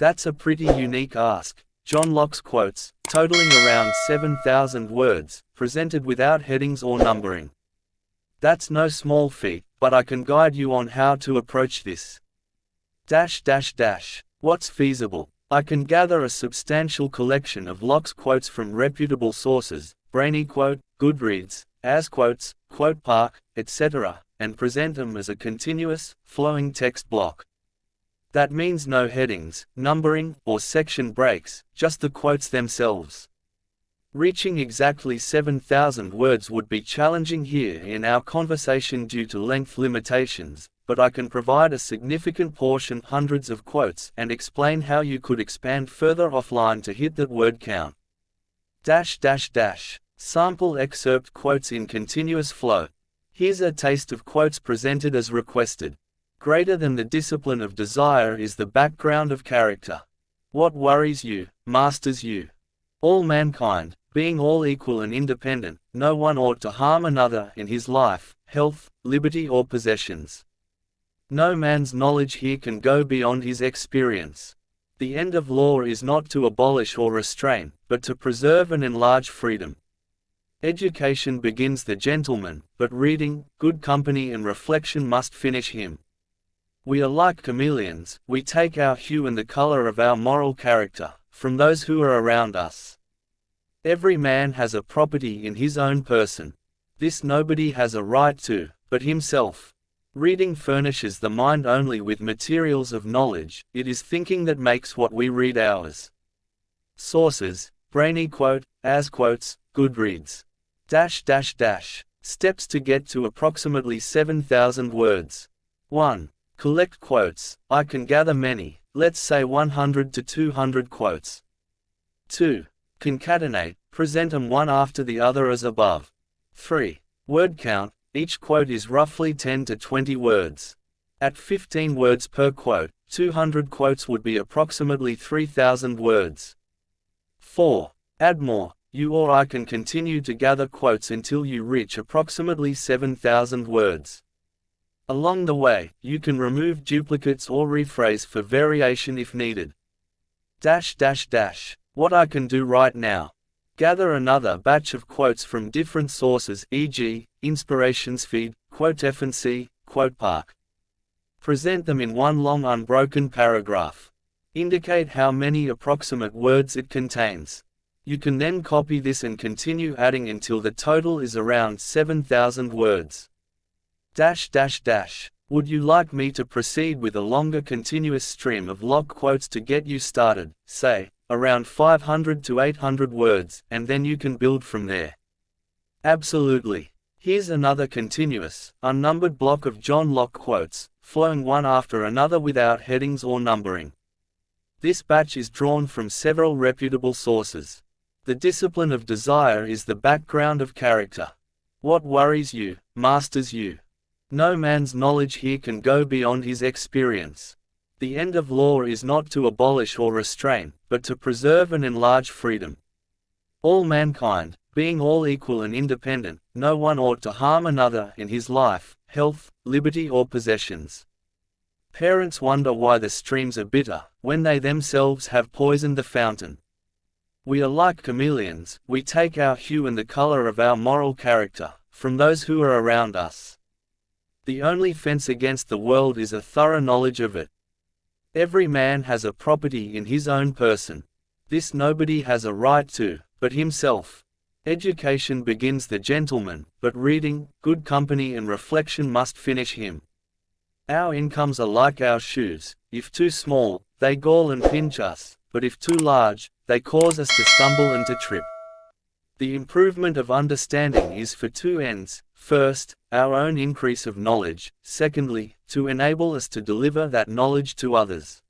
That's a pretty unique ask. John Locke's quotes, totaling around 7,000 words, presented without headings or numbering. That's no small feat, but I can guide you on how to approach this. What's feasible? I can gather a substantial collection of Locke's quotes from reputable sources, Brainy Quote, Goodreads, As Quotes, Quote Park, etc., and present them as a continuous, flowing text block. That means no headings, numbering, or section breaks, just the quotes themselves. Reaching exactly 7,000 words would be challenging here in our conversation due to length limitations, but I can provide a significant portion, hundreds of quotes, and explain how you could expand further offline to hit that word count. Sample excerpt quotes in continuous flow. Here's a taste of quotes presented as requested. Greater than the discipline of desire is the background of character. What worries you, masters you. All mankind, being all equal and independent, no one ought to harm another in his life, health, liberty or possessions. No man's knowledge here can go beyond his experience. The end of law is not to abolish or restrain, but to preserve and enlarge freedom. Education begins the gentleman, but reading, good company and reflection must finish him. We are like chameleons, we take our hue and the color of our moral character from those who are around us. Every man has a property in his own person. This nobody has a right to, but himself. Reading furnishes the mind only with materials of knowledge, it is thinking that makes what we read ours. Sources, Brainy Quote, As Quotes, Goodreads. Steps to get to approximately 7,000 words. 1. Collect quotes. I can gather many, let's say 100 to 200 quotes. 2. Concatenate, present them one after the other as above. 3. Word count, each quote is roughly 10 to 20 words. At 15 words per quote, 200 quotes would be approximately 3,000 words. 4. Add more. You or I can continue to gather quotes until you reach approximately 7,000 words. Along the way, you can remove duplicates or rephrase for variation if needed. What I can do right now. Gather another batch of quotes from different sources, e.g., Inspirations Feed, Quote F&C, Quote Park. Present them in one long unbroken paragraph. Indicate how many approximate words it contains. You can then copy this and continue adding until the total is around 7,000 words. Would you like me to proceed with a longer continuous stream of Locke quotes to get you started, say, around 500 to 800 words, and then you can build from there? Absolutely. Here's another continuous, unnumbered block of John Locke quotes, flowing one after another without headings or numbering. This batch is drawn from several reputable sources. The discipline of desire is the background of character. What worries you, masters you. No man's knowledge here can go beyond his experience. The end of law is not to abolish or restrain, but to preserve and enlarge freedom. All mankind, being all equal and independent, no one ought to harm another in his life, health, liberty or possessions. Parents wonder why the streams are bitter, when they themselves have poisoned the fountain. We are like chameleons, we take our hue and the color of our moral character from those who are around us. The only fence against the world is a thorough knowledge of it. Every man has a property in his own person. This nobody has a right to, but himself. Education begins the gentleman, but reading, good company and reflection must finish him. Our incomes are like our shoes. If too small, they gall and pinch us, but if too large, they cause us to stumble and to trip. The improvement of understanding is for two ends. First, our own increase of knowledge, secondly, to enable us to deliver that knowledge to others.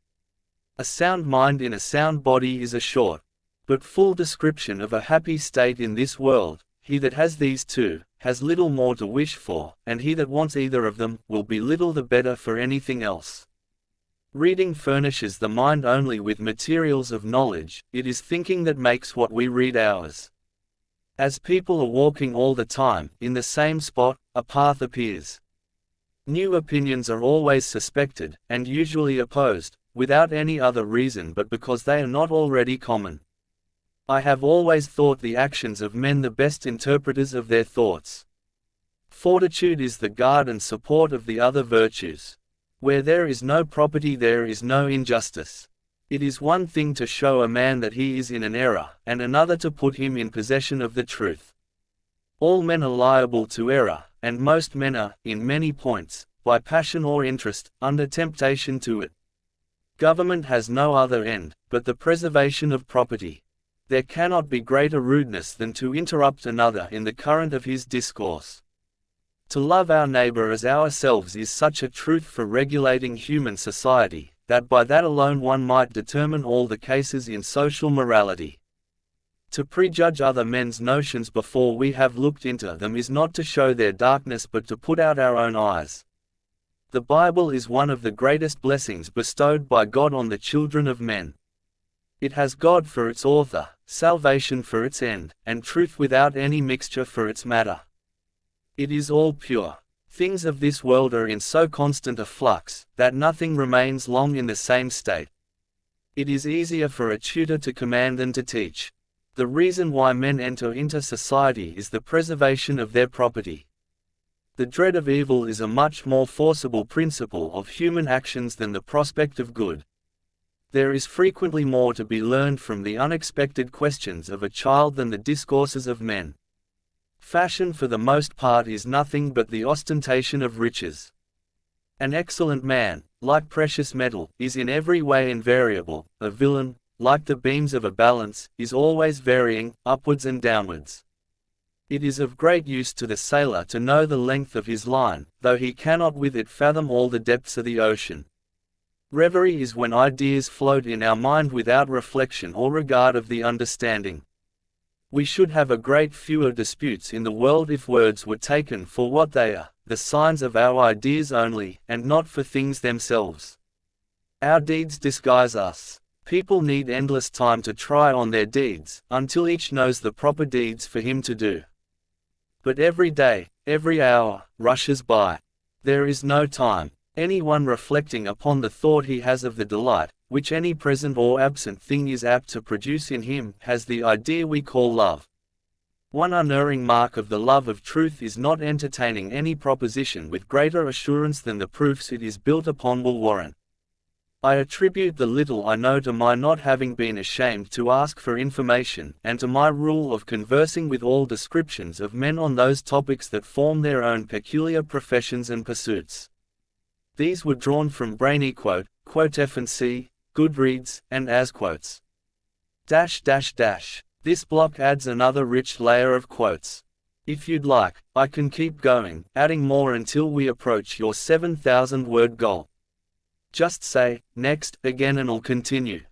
A sound mind in a sound body is a short, but full description of a happy state in this world. He that has these two, has little more to wish for, and he that wants either of them, will be little the better for anything else. Reading furnishes the mind only with materials of knowledge, it is thinking that makes what we read ours. As people are walking all the time, in the same spot, a path appears. New opinions are always suspected, and usually opposed, without any other reason but because they are not already common. I have always thought the actions of men the best interpreters of their thoughts. Fortitude is the guard and support of the other virtues. Where there is no property there is no injustice. It is one thing to show a man that he is in an error, and another to put him in possession of the truth. All men are liable to error, and most men are, in many points, by passion or interest, under temptation to it. Government has no other end, but the preservation of property. There cannot be greater rudeness than to interrupt another in the current of his discourse. To love our neighbor as ourselves is such a truth for regulating human society, that by that alone one might determine all the cases in social morality. To prejudge other men's notions before we have looked into them is not to show their darkness but to put out our own eyes. The Bible is one of the greatest blessings bestowed by God on the children of men. It has God for its author, salvation for its end, and truth without any mixture for its matter. It is all pure. Things of this world are in so constant a flux, that nothing remains long in the same state. It is easier for a tutor to command than to teach. The reason why men enter into society is the preservation of their property. The dread of evil is a much more forcible principle of human actions than the prospect of good. There is frequently more to be learned from the unexpected questions of a child than the discourses of men. Fashion for the most part is nothing but the ostentation of riches. An excellent man, like precious metal, is in every way invariable. A villain, like the beams of a balance, is always varying, upwards and downwards. It is of great use to the sailor to know the length of his line, though he cannot with it fathom all the depths of the ocean. Reverie is when ideas float in our mind without reflection or regard of the understanding. We should have a great fewer disputes in the world if words were taken for what they are, the signs of our ideas only, and not for things themselves. Our deeds disguise us. People need endless time to try on their deeds, until each knows the proper deeds for him to do. But every day, every hour, rushes by. There is no time. Anyone reflecting upon the thought he has of the delight, which any present or absent thing is apt to produce in him, has the idea we call love. One unerring mark of the love of truth is not entertaining any proposition with greater assurance than the proofs it is built upon will warrant. I attribute the little I know to my not having been ashamed to ask for information, and to my rule of conversing with all descriptions of men on those topics that form their own peculiar professions and pursuits. These were drawn from Brainy quote F&C, Goodreads, and as quotes. This block adds another rich layer of quotes. If you'd like, I can keep going, adding more until we approach your 7,000-word goal. Just say, next, again and I'll continue.